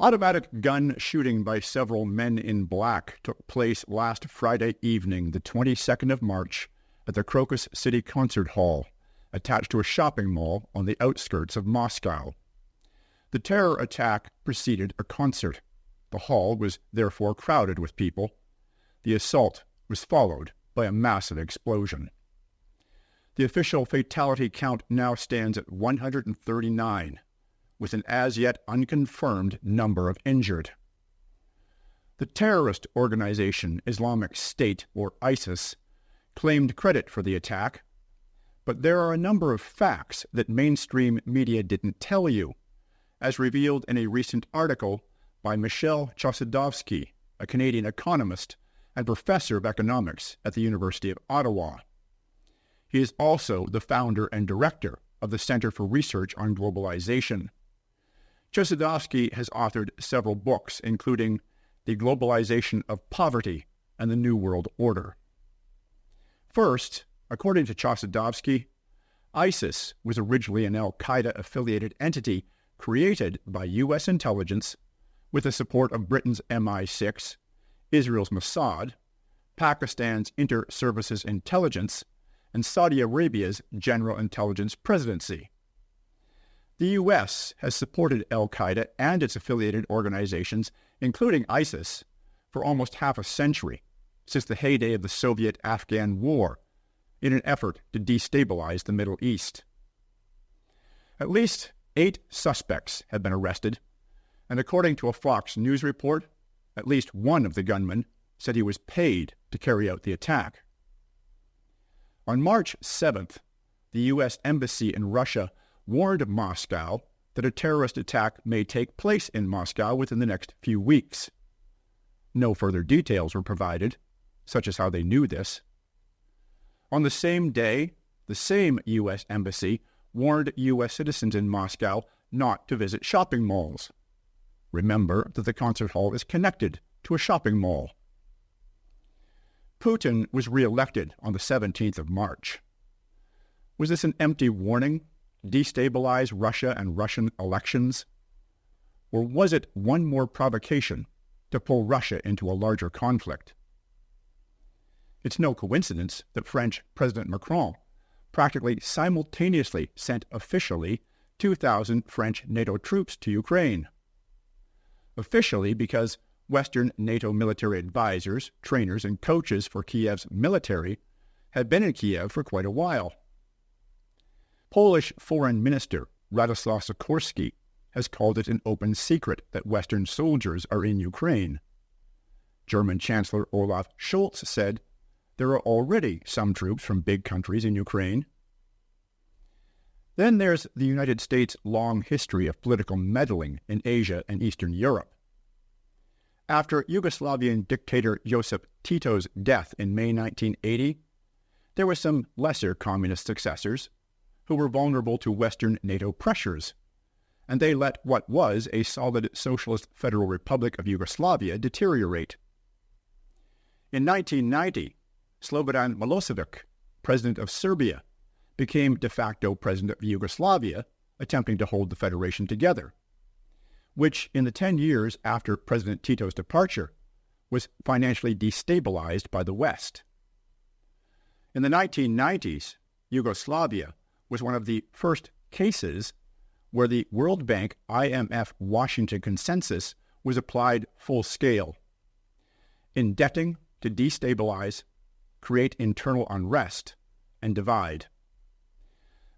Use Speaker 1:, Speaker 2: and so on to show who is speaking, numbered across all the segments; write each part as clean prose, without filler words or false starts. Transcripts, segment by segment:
Speaker 1: Automatic gun shooting by several men in black took place last Friday evening, the 22nd of March, at the Crocus City Concert Hall, attached to a shopping mall on the outskirts of Moscow. The terror attack preceded a concert. The hall was therefore crowded with people. The assault was followed by a massive explosion. The official fatality count now stands at 139, with an as-yet unconfirmed number of injured. The terrorist organization Islamic State, or ISIS, claimed credit for the attack, but there are a number of facts that mainstream media didn't tell you, as revealed in a recent article by Michel Chossudovsky, a Canadian economist and professor of economics at the University of Ottawa. He is also the founder and director of the Center for Research on Globalization. Chossudovsky has authored several books, including The Globalization of Poverty and the New World Order. First, according to Chossudovsky, ISIS was originally an al-Qaeda-affiliated entity created by U.S. intelligence with the support of Britain's MI6, Israel's Mossad, Pakistan's Inter-Services Intelligence, and Saudi Arabia's General Intelligence Presidency. The U.S. has supported al-Qaeda and its affiliated organizations, including ISIS, for almost half a century, since the heyday of the Soviet-Afghan War, in an effort to destabilize the Middle East. At least 8 suspects have been arrested, and according to a Fox News report, at least one of the gunmen said he was paid to carry out the attack. On March 7th, the U.S. Embassy in Russia warned Moscow that a terrorist attack may take place in Moscow within the next few weeks. No further details were provided, such as how they knew this. On the same day, the same U.S. Embassy warned U.S. citizens in Moscow not to visit shopping malls. Remember that the concert hall is connected to a shopping mall. Putin was re-elected on the 17th of March. Was this an empty warning? Destabilize Russia and Russian elections? Or was it one more provocation to pull Russia into a larger conflict? It's no coincidence that French President Macron practically simultaneously sent officially 2,000 French NATO troops to Ukraine. Officially because Western NATO military advisors, trainers, and coaches for Kiev's military had been in Kiev for quite a while. Polish Foreign Minister Radoslaw Sikorski has called it an open secret that Western soldiers are in Ukraine. German Chancellor Olaf Scholz said there are already some troops from big countries in Ukraine. Then there's the United States' long history of political meddling in Asia and Eastern Europe. After Yugoslavian dictator Josip Tito's death in May 1980, there were some lesser communist successors who were vulnerable to Western NATO pressures, and they let what was a solid socialist federal republic of Yugoslavia deteriorate. In 1990, Slobodan Milosevic, president of Serbia, became de facto president of Yugoslavia, attempting to hold the federation together, which in the 10 years after President Tito's departure was financially destabilized by the West. In the 1990s, Yugoslavia was one of the first cases where the World Bank IMF Washington Consensus was applied full scale, indebting to destabilize, create internal unrest, and divide.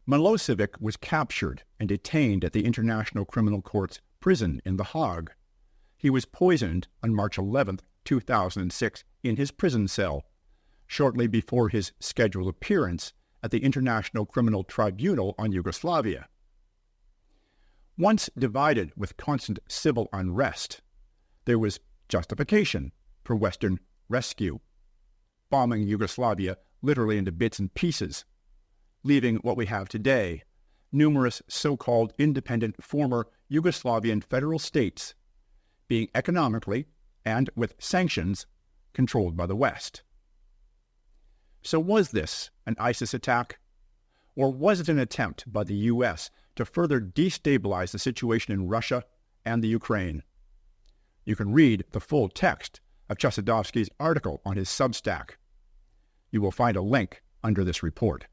Speaker 1: Milosevic was captured and detained at the International Criminal Court's prison in The Hague. He was poisoned on March 11, 2006, in his prison cell, shortly before his scheduled appearance at the International Criminal Tribunal on Yugoslavia. Once divided with constant civil unrest, there was justification for Western rescue, bombing Yugoslavia literally into bits and pieces, leaving what we have today, numerous so-called independent former Yugoslavian federal states being economically and with sanctions controlled by the West. So was this an ISIS attack? Or was it an attempt by the U.S. to further destabilize the situation in Russia and the Ukraine? You can read the full text of Chossudovsky's article on his Substack. You will find a link under this report.